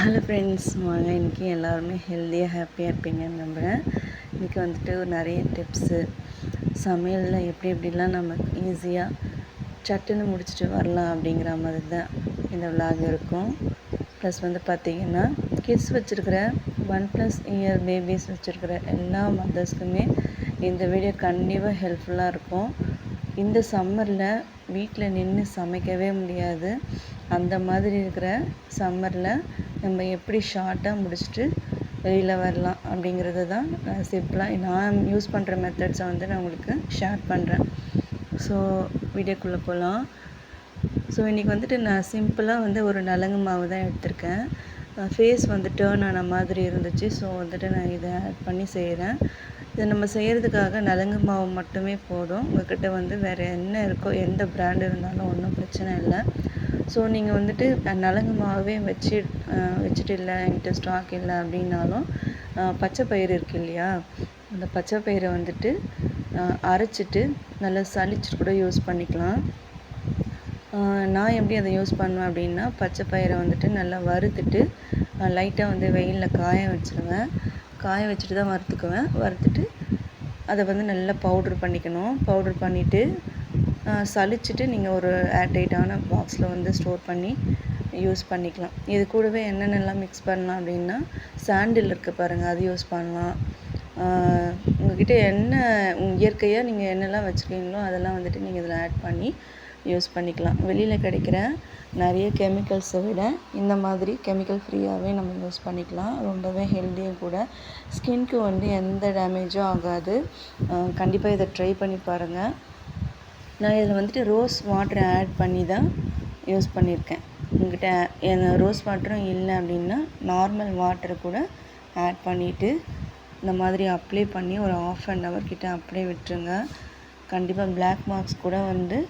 Hello friends, வாங்க இன்றைக்கி எல்லாருமே ஹெல்த்தியாக ஹாப்பியாக இருப்பீங்கன்னு நம்புகிறேன். இன்றைக்கி வந்துட்டு நிறைய டிப்ஸு சமையலில் எப்படி எப்படிலாம் நம்ம ஈஸியாக சட்டுன்னு முடிச்சுட்டு வரலாம் அப்படிங்கிற மாதிரி தான் இந்த விலாக் இருக்கும். ப்ளஸ் வந்து பார்த்திங்கன்னா, கிட்ஸ் வச்சுருக்கிற 1+ இயர் பேபிஸ் வச்சுருக்கிற எல்லா மதர்ஸ்க்குமே இந்த வீடியோ கண்டிப்பாக ஹெல்ப்ஃபுல்லாக இருக்கும். இந்த சம்மரில் வீட்டில் நின்று சமைக்கவே முடியாது. அந்த மாதிரி இருக்கிற சம்மரில் நம்ம எப்படி ஷார்ட்டாக முடிச்சுட்டு வெளியில் வரலாம் அப்படிங்கிறது தான் சிம்பிளாக நான் யூஸ் பண்ணுற மெத்தட்ஸை வந்து நான் உங்களுக்கு ஷேர் பண்ணுறேன். ஸோ வீடியோக்குள்ளே போகலாம். ஸோ இன்றைக்கி வந்துட்டு நான் சிம்பிளாக வந்து ஒரு நலங்கு மாவு தான் எடுத்திருக்கேன். ஃபேஸ் வந்து டேர்ன் ஆன மாதிரி இருந்துச்சு. ஸோ வந்துட்டு நான் இதை ஆட் பண்ணி செய்கிறேன். இதை நம்ம செய்கிறதுக்காக நலங்கு மாவு மட்டுமே போதும். உங்கள்கிட்ட வந்து வேறு என்ன இருக்கோ, எந்த பிராண்ட் இருந்தாலும் ஒன்றும் பிரச்சனை இல்லை. ஸோ நீங்கள் வந்துட்டு நலங்கு மாவே வச்சுட்டு இல்லை, என்கிட்ட ஸ்டாக் இல்லை அப்படின்னாலும் பச்சை பயிறு இருக்குது இல்லையா, அந்த பச்சை பயிரை வந்துட்டு அரைச்சிட்டு நல்லா சலிச்சுட்டு கூட யூஸ் பண்ணிக்கலாம். நான் எப்படி அதை யூஸ் பண்ணுவேன் அப்படின்னா, பச்சை பயிரை வந்துட்டு நல்லா வறுத்துட்டு லைட்டாக வந்து வெயிலில் காய வச்சுருவேன். காய வச்சுட்டு தான் வறுத்துக்குவேன். வறுத்துட்டு அதை வந்து நல்லா பவுட்ரு பண்ணிக்கணும். பவுட்ரு பண்ணிவிட்டு சலிச்சுட்டு நீங்கள் ஒரு ஏர்டைட்டான பாக்ஸில் வந்து ஸ்டோர் பண்ணி யூஸ் பண்ணிக்கலாம். இது கூடவே என்னென்னலாம் மிக்ஸ் பண்ணலாம் அப்படின்னா, சாண்டில் இருக்குது பாருங்கள், அது யூஸ் பண்ணலாம். உங்கள்கிட்ட என்ன இயற்கையாக நீங்கள் என்னெல்லாம் வச்சுருக்கீங்களோ அதெல்லாம் வந்துட்டு நீங்கள் இதில் ஆட் பண்ணி யூஸ் பண்ணிக்கலாம். வெளியில் கிடைக்கிற நிறைய கெமிக்கல்ஸை விட இந்த மாதிரி கெமிக்கல் ஃப்ரீயாகவே நம்ம யூஸ் பண்ணிக்கலாம். ரொம்பவே ஹெல்த்தியும் கூட. ஸ்கின்க்கு வந்து எந்த டேமேஜும் ஆகாது. கண்டிப்பாக இதை ட்ரை பண்ணி பாருங்கள். நான் இதில் வந்துட்டு ரோஸ் வாட்டரை ஆட் பண்ணி தான் யூஸ் பண்ணியிருக்கேன். உங்கள்கிட்ட ரோஸ் வாட்டரும் இல்லை அப்படின்னா நார்மல் வாட்டரை கூட ஆட் பண்ணிவிட்டு இந்த மாதிரி அப்ளை பண்ணி ஒரு 1/2 hour கிட்ட அப்படியே விட்டுருங்க. கண்டிப்பாக பிளாக் மார்க்ஸ் கூட வந்து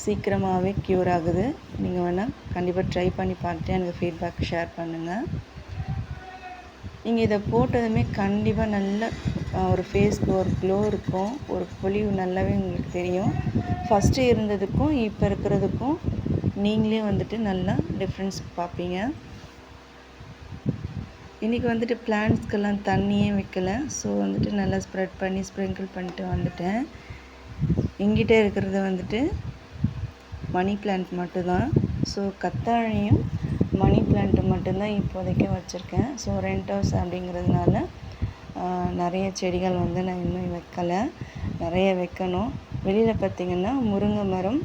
சீக்கிரமாகவே க்யூர் ஆகுது. நீங்கள் வேணால் கண்டிப்பாக ட்ரை பண்ணி பார்த்துட்டு எனக்கு ஃபீட்பேக் ஷேர் பண்ணுங்கள். நீங்கள் இதை போட்டதுமே கண்டிப்பாக நல்ல ஒரு ஃபேஸ்க்கு ஒரு க்ளோ இருக்கும், ஒரு பொலிவு நல்லாவே உங்களுக்கு தெரியும். ஃபஸ்ட்டு இருந்ததுக்கும் இப்போ இருக்கிறதுக்கும் நீங்களே வந்துட்டு நல்லா டிஃப்ரென்ஸ் பார்ப்பீங்க. இன்றைக்கி வந்துட்டு பிளான்ட்ஸ்க்கெல்லாம் தண்ணியே வைக்கலை. ஸோ வந்துட்டு நல்லா ஸ்ப்ரெட் பண்ணி ஸ்ப்ரிங்கிள் பண்ணிட்டு வந்துட்டேன். எங்கிட்ட இருக்கிறது வந்துட்டு மணி பிளான்ட் மட்டும்தான். ஸோ கத்தாழையும் மணி பிளான்ட்டு மட்டும்தான் இப்போதைக்கு வச்சுருக்கேன். ஸோ ரெண்ட் ஹவுஸ் அப்படிங்கிறதுனால நிறைய செடிகள் வந்து நான் இன்னும் வைக்கலை, நிறைய வைக்கணும். வெளியில் பார்த்திங்கன்னா முருங்கை மரம்,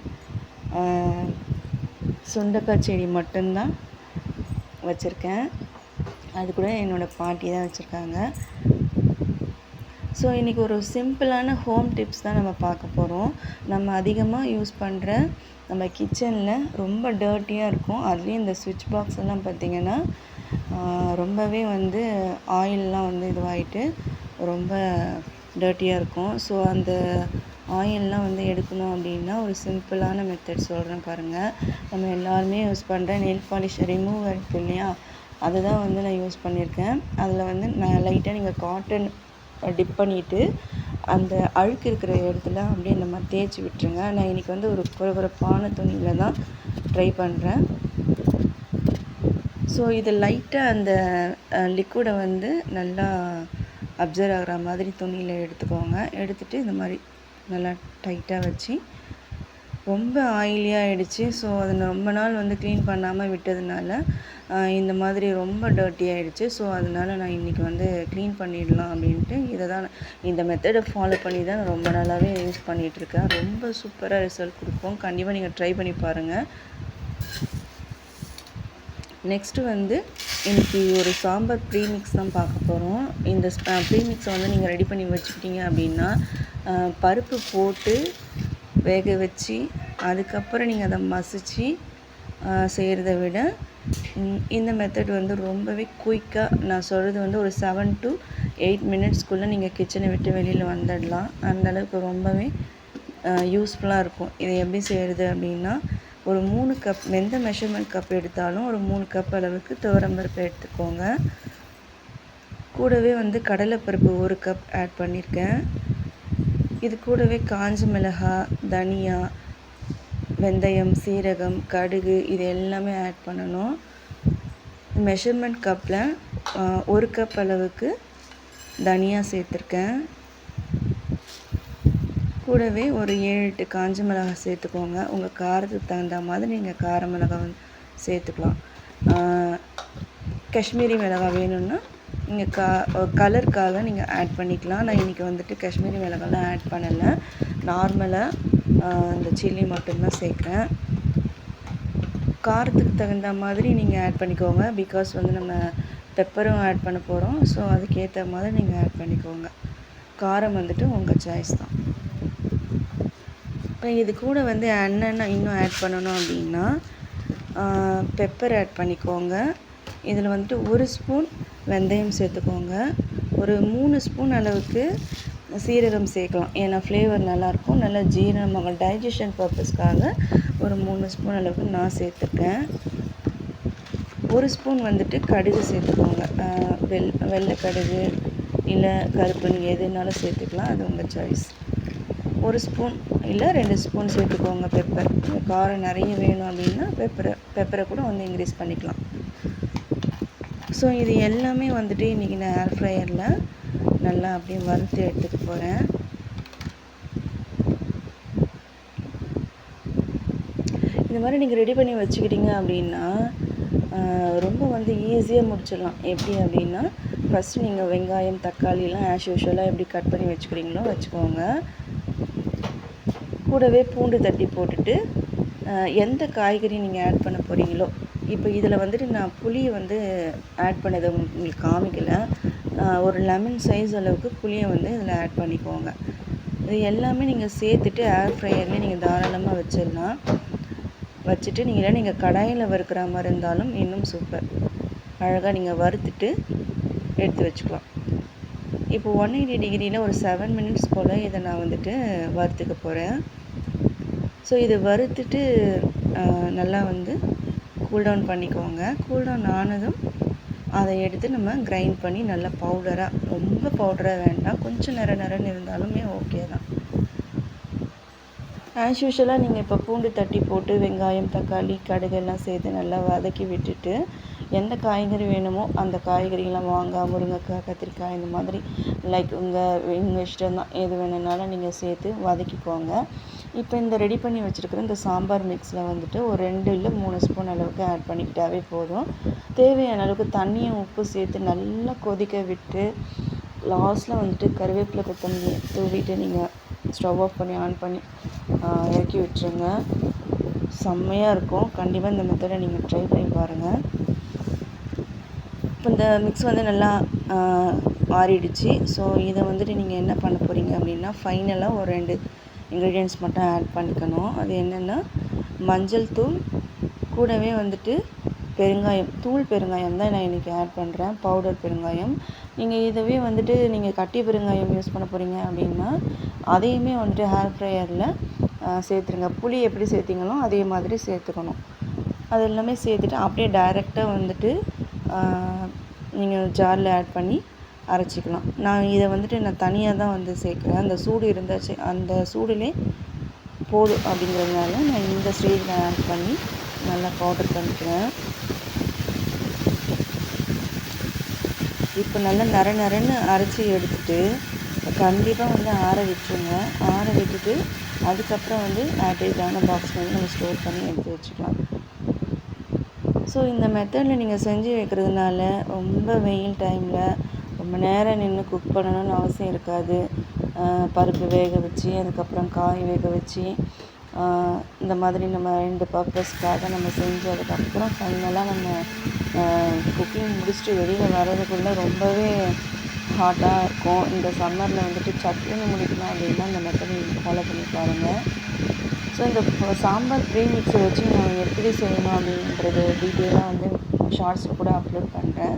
சுண்டக்காய் செடி மட்டும்தான் வச்சுருக்கேன். அது கூட என்னோடய பாட்டி தான் வச்சுருக்காங்க. ஸோ இன்றைக்கி ஒரு சிம்பிளான ஹோம் டிப்ஸ் தான் நம்ம பார்க்க போகிறோம். நம்ம அதிகமாக யூஸ் பண்ணுற நம்ம கிச்சனில் ரொம்ப டர்ட்டியாக இருக்கும். அதுலேயும் இந்த ஸ்விட்ச் பாக்ஸ் எல்லாம் பார்த்திங்கன்னா ரொம்பவே வந்து ஆயிலெலாம் வந்து இதுவாகிட்டு ரொம்ப டர்ட்டியாக இருக்கும். ஸோ அந்த ஆயிலெலாம் வந்து எடுக்கணும் அப்படின்னா ஒரு சிம்பிளான மெத்தட் சொல்கிறேன் பாருங்கள். நம்ம எல்லாருமே யூஸ் பண்ணுற நெயில் பாலிஷ் ரிமூவர் இருக்குது இல்லையா, அதை தான் வந்து நான் யூஸ் பண்ணியிருக்கேன். அதில் வந்து நான் லைட்டாக நீங்கள் காட்டன் டிப் பண்ணிவிட்டு அந்த அழுக்கு இருக்கிற இடத்துல அப்படியே இந்த மாதிரி தேய்ச்சி விட்டுருங்க. நான் இன்றைக்கி வந்து ஒரு குறகுறப்பான துணியில் தான் ட்ரை பண்ணுறேன். ஸோ இது லைட்டாக அந்த லிக்விடை வந்து நல்லா அப்சர்வ் ஆகிற மாதிரி துணியில் எடுத்துக்கோங்க. எடுத்துகிட்டு இந்த மாதிரி நல்லா டைட்டாக வச்சு, ரொம்ப ஆயிலியாக ஆகிடுச்சு. ஸோ அதை ரொம்ப நாள் வந்து க்ளீன் பண்ணாமல் விட்டதுனால இந்த மாதிரி ரொம்ப டர்ட்டி ஆகிடுச்சு. ஸோ அதனால் நான் இன்றைக்கி வந்து க்ளீன் பண்ணிடலாம் அப்படின்ட்டு இதை தான் இந்த மெத்தடை ஃபாலோ பண்ணி தான் நான் ரொம்ப நாளாகவே யூஸ் பண்ணிகிட்ருக்கேன். ரொம்ப சூப்பராக ரிசல்ட் கொடுப்போம். கண்டிப்பாக நீங்கள் ட்ரை பண்ணி பாருங்கள். நெக்ஸ்ட்டு வந்து இன்றைக்கி ஒரு சாம்பார் ப்ரீமிக்ஸ் தான் பார்க்க போகிறோம். இந்த ப்ரீமிக்ஸை வந்து நீங்கள் ரெடி பண்ணி வச்சுக்கிட்டீங்க அப்படின்னா, பருப்பு போட்டு வேக வச்சு அதுக்கப்புறம் நீங்கள் அதை மசித்து செய்கிறத விட இந்த மெத்தட் வந்து ரொம்பவே குயிக்காக, நான் சொல்கிறது வந்து ஒரு 7 to 8 minutesக்குள்ளே நீங்கள் கிச்சனை விட்டு வெளியில் வந்துடலாம். அந்தளவுக்கு ரொம்பவே யூஸ்ஃபுல்லாக இருக்கும். இதை எப்படி செய்கிறது அப்படின்னா, ஒரு 3 கப் எந்த மெஷர்மெண்ட் கப் எடுத்தாலும் ஒரு 3 கப் அளவுக்கு துவரம்பருப்பு எடுத்துக்கோங்க. கூடவே வந்து கடலைப்பருப்பு 1 கப் ஆட் பண்ணியிருக்கேன். இது கூடவே காஞ்ச மிளகாய், தனியா, வெந்தயம், சீரகம், கடுகு இது எல்லாமே ஆட் பண்ணணும். மெஷர்மெண்ட் கப்பில் 1 கப் அளவுக்கு தனியா சேர்த்துருக்கேன். கூடவே ஒரு 7-8 காஞ்ச மிளகாய் சேர்த்துக்கோங்க. உங்கள் காரத்துக்கு தகுந்த மாதிரி நீங்கள் கார மிளகாய் வந்து சேர்த்துக்கலாம். காஷ்மீரி மிளகாய் வேணும்னா நீங்கள் கலருக்காக நீங்கள் ஆட் பண்ணிக்கலாம். நான் இன்றைக்கி வந்துட்டு காஷ்மீரி மிளகாய்லாம் ஆட் பண்ணலை. நார்மலாக இந்த சில்லி மட்டும்தான் சேர்க்குறேன். காரத்துக்கு தகுந்த மாதிரி நீங்கள் ஆட் பண்ணிக்கோங்க. பிகாஸ் வந்து நம்ம பெப்பரும் ஆட் பண்ண போகிறோம். ஸோ அதுக்கேற்ற மாதிரி நீங்கள் ஆட் பண்ணிக்கோங்க. காரம் வந்துட்டு உங்கள் சாய்ஸ் தான். இப்போ இது கூட வந்து என்னென்ன இன்னும் ஆட் பண்ணணும் அப்படின்னா பெப்பர் ஆட் பண்ணிக்கோங்க. இதில் வந்துட்டு 1 ஸ்பூன் வெந்தயம் சேர்த்துக்கோங்க. ஒரு 3 ஸ்பூன் அளவுக்கு சீரகம் சேர்க்கலாம். ஏன்னா ஃப்ளேவர் நல்லாயிருக்கும். நல்லா ஜீரணமாக டைஜஷன் பர்பஸ்க்காக ஒரு 3 ஸ்பூன் அளவுக்கு நான் சேர்த்துருக்கேன். 1 ஸ்பூன் வந்துட்டு கடுகு சேர்த்துக்கோங்க. வெள்ளை கடுகு இல்லை கருப்பு நீங்கள் எதுனாலும் சேர்த்துக்கலாம். அது உங்கள் சாய்ஸ். 1 ஸ்பூன் இல்லை 2 ஸ்பூன் சேர்த்துக்கோங்க பெப்பர். காரம் நிறைய வேணும் அப்படின்னா பெப்பரை கூட வந்து இன்க்ரீஸ் பண்ணிக்கலாம். ஸோ இது எல்லாமே வந்துட்டு இன்றைக்கி நான் ஏர் ஃப்ரையரில் நல்லா அப்படியே வறுத்து எடுத்துகிட்டு போகிறேன். இந்த மாதிரி நீங்கள் ரெடி பண்ணி வச்சுக்கிட்டீங்க அப்படின்னா ரொம்ப வந்து ஈஸியாக முடிச்சிடலாம். எப்படி அப்படின்னா ஃபஸ்ட்டு நீங்கள் வெங்காயம் தக்காளிலாம் ஆஸ் யூஷுவலாக எப்படி கட் பண்ணி வச்சுக்கிறீங்களோ வச்சுக்கோங்க. கூடவே பூண்டு தட்டி போட்டுட்டு எந்த காய்கறி நீங்கள் ஆட் பண்ண போகிறீங்களோ, இப்போ இதில் வந்துட்டு நான் புளியை வந்து ஆட் பண்ணதை உங்களுக்கு காமிக்கலை. ஒரு லெமன் சைஸ் அளவுக்கு புளியை வந்து இதில் ஆட் பண்ணிக்கோங்க. இது எல்லாமே நீங்கள் சேர்த்துட்டு ஏர் ஃப்ரையர்லேயே நீங்கள் தாராளமாக வச்சிடலாம். வச்சுட்டு நீங்கள் கடாயில் வறுக்கிற மாதிரி இருந்தாலும் இன்னும் சூப்பர். அழகாக நீங்கள் வறுத்துட்டு எடுத்து வச்சுக்கலாம். இப்போ 180 டிகிரியில் ஒரு 7 மினிட்ஸ் போல் இதை நான் வந்துட்டு வறுத்துக்க போகிறேன். ஸோ இதை வறுத்துட்டு நல்லா வந்து கூல்டவுன் பண்ணிக்கோங்க. கூல்டவுன் ஆனதும் அதை எடுத்து நம்ம கிரைண்ட் பண்ணி நல்லா பவுடராக, ரொம்ப பவுடராக வேண்டாம், கொஞ்சம் நரன்னு இருந்தாலுமே ஓகே தான். ஆஸ் யூஷுவலாக நீங்கள் இப்போ பூண்டு தட்டி போட்டு வெங்காயம் தக்காளி கடுகு எல்லாம் சேர்த்து நல்லா வதக்கி விட்டுட்டு எந்த காய்கறி வேணுமோ அந்த காய்கறிகள்லாம் மாங்காய் முருங்கைக்காய் கத்திரிக்காய் இந்த மாதிரி லைக் உங்கள் இஷ்டம் தான், எது வேணும்னாலும் நீங்கள் சேர்த்து வதக்கிக்கோங்க. இப்போ இந்த ரெடி பண்ணி வச்சுருக்கிற இந்த சாம்பார் மிக்ஸில் வந்துட்டு ஒரு 2 இல்லை 3 ஸ்பூன் அளவுக்கு ஆட் பண்ணிக்கிட்டாவே போதும். தேவையான அளவுக்கு தண்ணியும் உப்பு சேர்த்து நல்லா கொதிக்க விட்டு லாஸ்ட்டில் வந்துட்டு கருவேப்பிலை கொத்தமல்லி தூவிட்டு நீங்கள் ஸ்டவ் ஆஃப் பண்ணி ஆன் பண்ணி இறக்கி விட்டுருங்க. செம்மையாக இருக்கும். கண்டிப்பாக இந்த மெத்தடை நீங்கள் ட்ரை பண்ணி பாருங்கள். இப்போ இந்த மிக்ஸ் வந்து நல்லா ஆறிடுச்சு. ஸோ இதை வந்துட்டு நீங்கள் என்ன பண்ண போகிறீங்க அப்படின்னா ஃபைனலாக ஒரு 2 இன்க்ரீடியன்ட்ஸ் மட்டும் ஆட் பண்ணிக்கணும். அது என்னென்னா மஞ்சள் தூள், கூடவே வந்துட்டு பெருங்காயம், தூள் பெருங்காயம் தான் நான் இன்றைக்கி ஆட் பண்ணுறேன், பவுடர் பெருங்காயம். நீங்கள் இதவே வந்துட்டு நீங்கள் கட்டி பெருங்காயம் யூஸ் பண்ண போகிறீங்க அப்படின்னா அதையுமே வந்துட்டு ஹேர் ஃப்ரையரில் சேர்த்துருங்க. புளி எப்படி சேர்த்திங்களோ அதே மாதிரி சேர்த்துக்கணும். அது எல்லாமே சேர்த்துட்டு அப்படியே டைரெக்டாக வந்துட்டு நீங்கள் ஜாரில் ஆட் பண்ணி அரைச்சிக்கலாம். நான் இதை வந்துட்டு நான் தனியாக தான் வந்து சேர்க்குறேன். அந்த சூடு இருந்தாச்சு, அந்த சூடுலே போதும் அப்படிங்கிறதுனால நான் இந்த ஸ்டேஜில் ஆட் பண்ணி நல்லா பவுடர் பண்ணிக்கிறேன். இப்போ நல்லா நரன்னு அரைச்சி எடுத்துகிட்டு கண்டிப்பாக வந்து ஆற விட்டுருங்க. ஆற விட்டுட்டு அதுக்கப்புறம் வந்து ஆட்டேஜான பாக்ஸில் வந்து நம்ம ஸ்டோர் பண்ணி எடுத்து வச்சுக்கலாம். ஸோ இந்த மெத்தடில் நீங்கள் செஞ்சு வைக்கிறதுனால ரொம்ப வெயில் டைமில் ரொம்ப நேரம் நின்று குக் பண்ணணும்னு அவசியம் இருக்காது. பருப்பு வேக வச்சு அதுக்கப்புறம் காய் வேக வச்சு இந்த மாதிரி நம்ம 2 பர்பஸ்க்காக நம்ம செஞ்சு அதுக்கப்புறம் ஃபைனலாக நம்ம குக்கிங் முடிச்சுட்டு வெளியில் வர்றதுக்குள்ளே ரொம்பவே ஹாட்டாக இருக்கும். இந்த சம்மரில் வந்துட்டு சட்டுன்னு முடிக்கணும் அப்படின்னா இந்த மெத்தட் நீங்கள் ஃபாலோ பண்ணி பாருங்கள். ஸோ இந்த சாம்பார் ப்ரீ மிக்ஸை வச்சு நான் எப்படி செய்யணும் அப்படின்றது டீட்டெயிலாக வந்து ஷார்ட்ஸில் கூட அப்லோட் பண்ணுறேன்.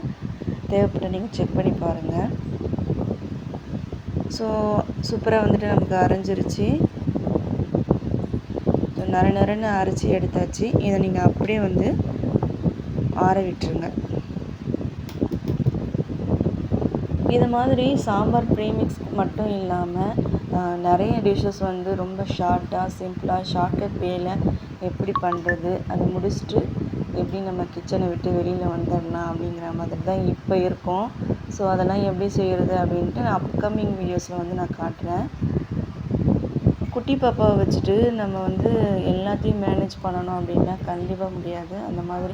தேவைப்பட்ட நீங்கள் செக் பண்ணி பாருங்கள். ஸோ சூப்பராக வந்துட்டு நமக்கு அரைஞ்சிருச்சு. ஸோ நரன்னு அரைச்சி எடுத்தாச்சு. இதை நீங்கள் அப்படியே வந்து ஆற விட்டுருங்க. இது மாதிரி சாம்பார் ப்ரீமிக்ஸ் மட்டும் இல்லாமல் நிறைய டிஷ்ஷஸ் வந்து ரொம்ப ஷார்ட்டாக சிம்பிளாக ஷார்ட்கட் வேல எப்படி பண்ணுறது அதை முடிச்சுட்டு எப்படி நம்ம கிச்சனை விட்டு வெளியில் வந்துடலாம் அப்படிங்கிற மாதிரி தான் இப்போ இருக்கும். ஸோ அதெல்லாம் எப்படி செய்கிறது அப்படின்ட்டு நான் அப்கமிங் வீடியோஸில் வந்து நான் காட்டுறேன். குட்டி பாப்பாவை வச்சுட்டு நம்ம வந்து எல்லாத்தையும் மேனேஜ் பண்ணணும் அப்படின்னா கண்டிப்பாக முடியாது. அந்த மாதிரி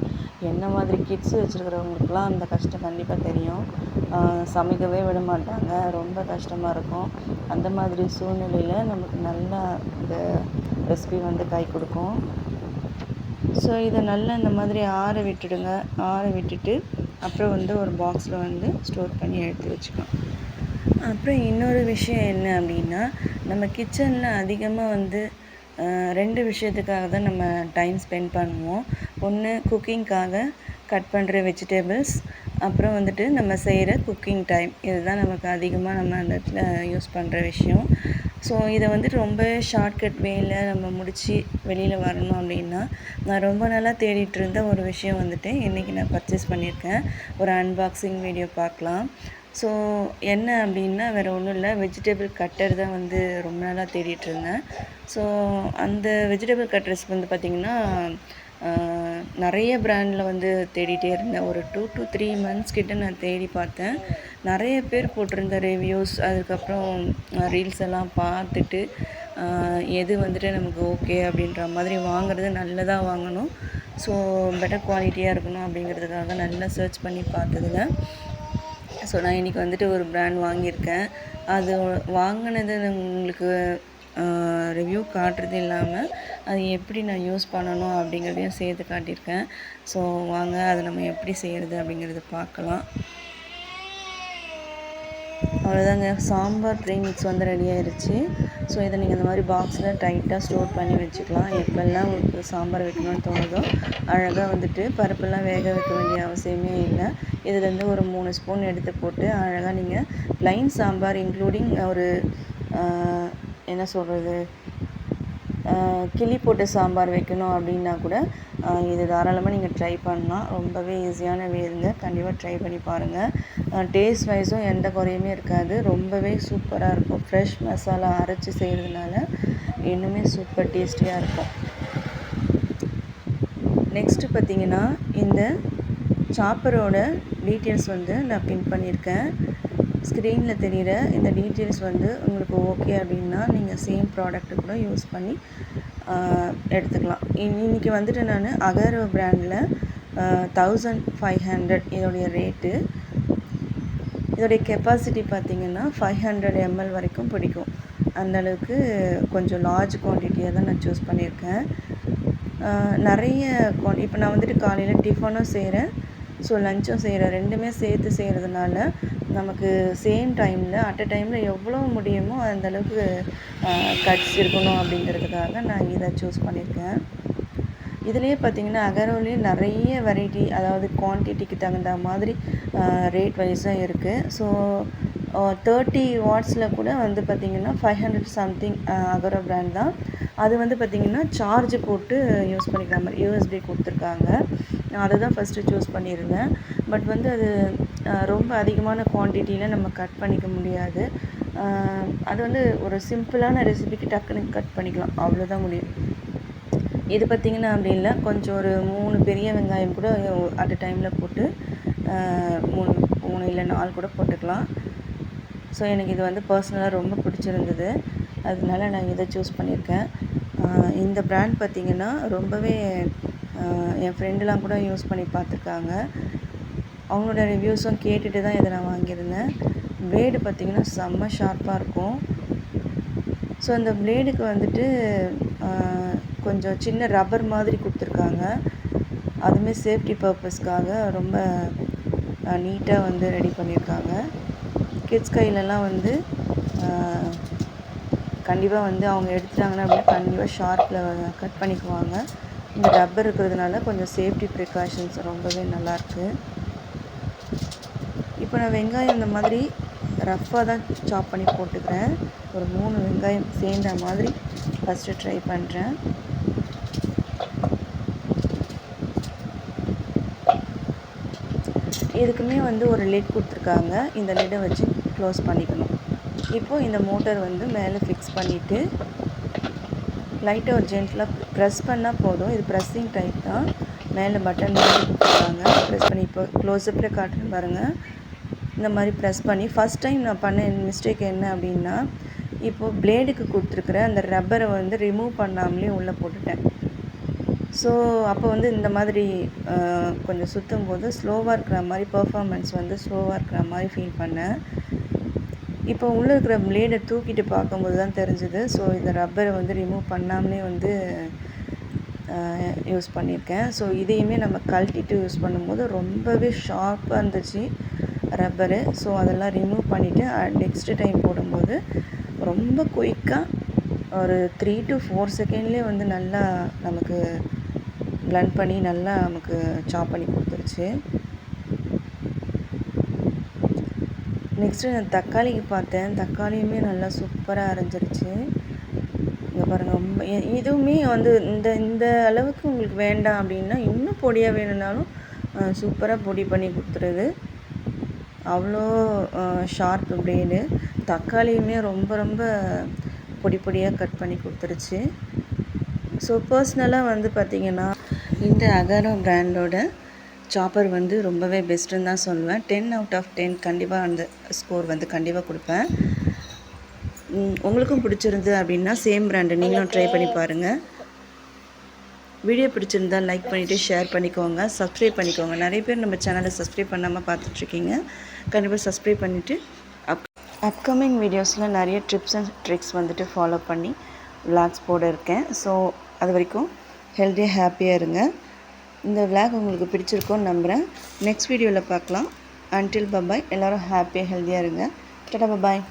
என்ன மாதிரி கிட்ஸ் வச்சுருக்கிறவங்களுக்குலாம் அந்த கஷ்டம் கண்டிப்பாக தெரியும். சமைக்கவே விட மாட்டாங்க, ரொம்ப கஷ்டமாக இருக்கும். அந்த மாதிரி சூழ்நிலையில் நமக்கு நல்லா இந்த ரெசிபி வந்து கை கொடுக்கும். ஸோ இதை நல்லா இந்த மாதிரி ஆற விட்டுடுங்க. ஆற விட்டுட்டு அப்புறம் வந்து ஒரு பாக்ஸில் வந்து ஸ்டோர் பண்ணி எடுத்து வச்சுக்கலாம். அப்புறம் இன்னொரு விஷயம் என்ன அப்படின்னா, நம்ம கிச்சனில் அதிகமாக வந்து 2 விஷயத்துக்காக தான் நம்ம டைம் ஸ்பெண்ட் பண்ணுவோம். ஒன்று குக்கிங்காக கட் பண்ணுற வெஜிடபிள்ஸ், அப்புறம் வந்துட்டு நம்ம செய்கிற குக்கிங் டைம். இதுதான் நமக்கு அதிகமாக நம்ம அந்த இடத்துல யூஸ் பண்ணுற விஷயம். ஸோ இதை வந்துட்டு ரொம்ப ஷார்ட்கட் வேயில் நம்ம முடித்து வெளியில் வரணும் அப்படின்னா, நான் ரொம்ப நாளாக தேடிட்டு இருந்த ஒரு விஷயம் வந்துட்டு இன்றைக்கி நான் பர்ச்சேஸ் பண்ணியிருக்கேன். ஒரு அன்பாக்சிங் வீடியோ பார்க்கலாம். ஸோ என்ன அப்படின்னா வேறு ஒன்றும் இல்லை, வெஜிடபிள் கட்டர் தான் வந்து ரொம்ப நாளாக தேடிட்டு இருந்தேன். ஸோ அந்த வெஜிடபிள் கட்டர்ஸ் வந்து பார்த்திங்கன்னா நிறைய பிராண்டில் வந்து தேடிகிட்டே இருந்தேன். ஒரு 2 to 3 months கிட்ட நான் தேடி பார்த்தேன். நிறைய பேர் போட்டிருந்த ரிவ்யூஸ், அதுக்கப்புறம் ரீல்ஸ் எல்லாம் பார்த்துட்டு எது வந்துட்டு நமக்கு ஓகே அப்படின்ற மாதிரி வாங்குறது நல்லதாக வாங்கணும், ஸோ பெட்டர் குவாலிட்டியாக இருக்கணும் அப்படிங்கிறதுக்காக நல்லா சர்ச் பண்ணி பார்த்ததுல ஸோ நான் இன்றைக்கி வந்துட்டு ஒரு பிராண்ட் வாங்கியிருக்கேன். அது வாங்கினது உங்களுக்கு ரிவ்யூ காட்டுறது இல்லாமல் அது எப்படி நான் யூஸ் பண்ணணும் அப்படிங்கிறதையும் சேர்த்து காட்டியிருக்கேன். ஸோ வாங்க அதை நம்ம எப்படி செய்கிறது அப்படிங்கிறத பார்க்கலாம். அவ்வளோதாங்க, சாம்பார் ப்ரீமிக்ஸ் வந்து ரெடி ஆயிடுச்சு. ஸோ இதை நீங்கள் இந்த மாதிரி பாக்ஸில் டைட்டாக ஸ்டோர் பண்ணி வச்சுக்கலாம். எப்போல்லாம் உங்களுக்கு சாம்பார் வைக்கணும்னு தோணுதோ அழகாக வந்துட்டு பருப்பெல்லாம் வேக வைக்க வேண்டிய அவசியமே இல்லை. இதுலேருந்து ஒரு 3 ஸ்பூன் எடுத்து போட்டு அழகாக நீங்கள் ப்ளைன் சாம்பார் இன்க்ளூடிங் ஒரு என்ன சொல்கிறது, கிளி போட்டு சாம்பார் வைக்கணும் அப்படின்னா கூட இது தாராளமாக நீங்கள் ட்ரை பண்ணலாம். ரொம்பவே ஈஸியான வேருங்க, கண்டிப்பாக ட்ரை பண்ணி பாருங்கள். டேஸ்ட் வைஸும் எந்த குறையுமே இருக்காது, ரொம்பவே சூப்பராக இருக்கும். ஃப்ரெஷ் மசாலா அரைச்சி செய்கிறதுனால இன்னுமே சூப்பர் டேஸ்டியாக இருக்கும். நெக்ஸ்ட்டு பார்த்திங்கன்னா இந்த சாப்பரோட டீட்டெயில்ஸ் வந்து நான் பின் பண்ணியிருக்கேன். ஸ்க்ரீனில் தெரிகிற இந்த டீட்டெயில்ஸ் வந்து உங்களுக்கு ஓகே அப்படின்னா நீங்கள் சேம் ப்ராடக்ட்டு கூட யூஸ் பண்ணி எடுத்துக்கலாம். இன்றைக்கி வந்துட்டு நான் அகரோ பிராண்டில் 1500 இதோடைய ரேட்டு. இதோடைய கெப்பாசிட்டி பார்த்திங்கன்னா 500 ml வரைக்கும் பிடிக்கும். அந்தளவுக்கு கொஞ்சம் லார்ஜ் குவான்டிட்டியாக தான் நான் சூஸ் பண்ணியிருக்கேன். நிறைய இப்போ நான் வந்துட்டு காலையில் டிஃபனும் செய்கிறேன், ஸோ லஞ்சும் செய்கிறேன். ரெண்டுமே சேர்த்து செய்கிறதுனால நமக்கு சேம் டைமில் அட் அ டைமில் எவ்வளோ முடியுமோ அந்தளவுக்கு கட்ஸ் இருக்கணும் அப்படிங்கிறதுக்காக நான் இதை சூஸ் பண்ணியிருக்கேன். இதுலேயே பார்த்திங்கன்னா அகரோலேயே நிறைய வெரைட்டி, அதாவது குவான்டிட்டிக்கு தகுந்த மாதிரி ரேட் வைஸாக இருக்குது. ஸோ 30 வாட்ஸில் கூட வந்து பார்த்திங்கன்னா 500 சம்திங் அகரோ பிராண்ட் தான். அது வந்து பார்த்திங்கன்னா சார்ஜ் போட்டு யூஸ் பண்ணிக்கிற மாதிரி யூஎஸ்பி கொடுத்துருக்காங்க. நான் அதை தான் ஃபஸ்ட்டு சூஸ் பண்ணியிருந்தேன். பட் வந்து அது ரொம்ப அதிகமான குவான்டிட்டியில் நம்ம கட் பண்ணிக்க முடியாது. அது வந்து ஒரு சிம்பிளான ரெசிபிக்கு டக்குன்னு கட் பண்ணிக்கலாம், அவ்வளோதான் முடியும். இது பார்த்திங்கன்னா அப்படி இல்லை, கொஞ்சம் ஒரு 3 பெரிய வெங்காயம் கூட அட் அ டைமில் போட்டு 3 இல்லை 4 கூட போட்டுக்கலாம். ஸோ எனக்கு இது வந்து பர்சனலாக ரொம்ப பிடிச்சிருந்தது, அதனால நான் இதை சூஸ் பண்ணியிருக்கேன். இந்த பிராண்ட் பார்த்திங்கன்னா ரொம்பவே என் ஃப்ரெண்டெலாம் கூட யூஸ் பண்ணி பார்த்துருக்காங்க. அவங்களோட ரிவ்யூஸும் கேட்டுட்டு தான் இதை நான் வாங்கியிருந்தேன். பிளேடு பார்த்திங்கன்னா செம்ம ஷார்ப்பாக இருக்கும். ஸோ அந்த பிளேடுக்கு வந்துட்டு கொஞ்சம் சின்ன ரப்பர் மாதிரி கொடுத்துருக்காங்க. அதுவுமே சேஃப்டி பர்பஸ்க்காக ரொம்ப நீட்டாக வந்து ரெடி பண்ணியிருக்காங்க. கிட்ஸ் கையிலலாம் வந்து கண்டிப்பாக வந்து அவங்க எடுத்துட்டாங்கன்னா அப்படின்னா கண்டிப்பாக ஷார்ப்பில் கட் பண்ணிக்குவாங்க. இந்த ரப்பர் இருக்கிறதுனால கொஞ்சம் சேஃப்டி ப்ரிகாஷன்ஸ் ரொம்பவே நல்லாயிருக்கு. இப்போ நான் வெங்காயம் இந்த மாதிரி ரஃப்பாக தான் சாப் பண்ணி போட்டுக்கிறேன். ஒரு 3 வெங்காயம் சேர்ந்த மாதிரி ஃபஸ்ட்டு ட்ரை பண்ணுறேன். இதுக்குமே வந்து ஒரு லிட் கொடுத்துருக்காங்க. இந்த லிட்டை வச்சு க்ளோஸ் பண்ணிக்கணும். இப்போது இந்த மோட்டர் வந்து மேலே ஃபிக்ஸ் பண்ணிவிட்டு லைட்டாக ஒரு ஜென்டலாக ப்ரெஸ் பண்ணால் போதும். இது ப்ரெஸ்ஸிங் டைப் தான். மேலே பட்டன் மாதிரி கொடுத்துருக்காங்க. ப்ரெஸ் பண்ணி இப்போ க்ளோஸ்அப்பில் காட்டுன்னு பாருங்கள். இந்த மாதிரி ப்ரெஸ் பண்ணி ஃபஸ்ட் டைம் நான் பண்ண மிஸ்டேக் என்ன அப்படின்னா, இப்போது பிளேடுக்கு கொடுத்துருக்குற அந்த ரப்பரை வந்து ரிமூவ் பண்ணாமலே உள்ளே போட்டுட்டேன். ஸோ அப்போ வந்து இந்த மாதிரி கொஞ்சம் சுற்றும் போது ஸ்லோவாக இருக்கிற மாதிரி பெர்ஃபார்மன்ஸ் வந்து ஸ்லோவாக இருக்கிற மாதிரி ஃபீல் பண்ணேன். இப்போ உள்ளே இருக்கிற பிளேடை தூக்கிட்டு பார்க்கும்போது தான் தெரிஞ்சுது. ஸோ இந்த ரப்பரை வந்து ரிமூவ் பண்ணாமலே வந்து யூஸ் பண்ணியிருக்கேன். ஸோ இதையுமே நம்ம கழட்டிட்டு யூஸ் பண்ணும்போது ரொம்பவே ஷார்ப்பாக இருந்துச்சு ரப்பரு. ஸோ அதெல்லாம் ரிமூவ் பண்ணிவிட்டு நெக்ஸ்ட்டு டைம் போடும்போது ரொம்ப குயிக்காக ஒரு 3 to 4 செகண்ட்லேயே வந்து நல்லா நமக்கு பிளண்ட் பண்ணி நல்லா நமக்கு சாப் பண்ணி கொடுத்துருச்சு. நெக்ஸ்ட்டு நான் தக்காளிக்கு பார்த்தேன். தக்காளியுமே நல்லா சூப்பராக அரைஞ்சிருச்சு. இங்கே பாருங்கள், ரொம்ப இதுவுமே வந்து இந்த அளவுக்கு உங்களுக்கு வேண்டாம் அப்படின்னா இன்னும் பொடியாக வேணும்னாலும் சூப்பராக பொடி பண்ணி கொடுத்துருது. அவ்வளோ ஷார்ப் பிளேடு. தக்காளியுமே ரொம்ப ரொம்ப பொடி பொடியாக கட் பண்ணி கொடுத்துருச்சு. ஸோ பர்சனலாக வந்து பார்த்திங்கன்னா இந்த அகாரோ பிராண்டோட சாப்பர் வந்து ரொம்பவே பெஸ்ட்டுன்னு தான் சொல்லுவேன். 10 out of 10 கண்டிப்பாக அந்த ஸ்கோர் வந்து கண்டிப்பாக கொடுப்பேன். உங்களுக்கும் பிடிச்சிருந்து அப்படின்னா சேம் பிராண்டு நீங்களும் ட்ரை பண்ணி பாருங்கள். வீடியோ பிடிச்சிருந்தால் லைக் பண்ணிவிட்டு ஷேர் பண்ணிக்கோங்க, சப்ஸ்கிரைப் பண்ணிக்கோங்க. நிறைய பேர் நம்ம சேனலை சப்ஸ்கிரைப் பண்ணாமல் பார்த்துட்ருக்கீங்க. கண்டிப்பாக சப்ஸ்கிரைப் பண்ணிவிட்டு அப்கமிங் வீடியோஸில் நிறைய டிப்ஸ் அண்ட் ட்ரிக்ஸ் வந்துட்டு ஃபாலோ பண்ணி விளாக்ஸ் போட இருக்கேன். ஸோ அது வரைக்கும் ஹெல்த்தியாக ஹாப்பியாக இருங்க. இந்த விளாக் உங்களுக்கு பிடிச்சிருக்கோன்னு நம்புகிறேன். நெக்ஸ்ட் வீடியோவில் பார்க்கலாம். Until bye bye. எல்லோரும் ஹாப்பியாக ஹெல்த்தியாக இருங்க. டாடா பபாய்.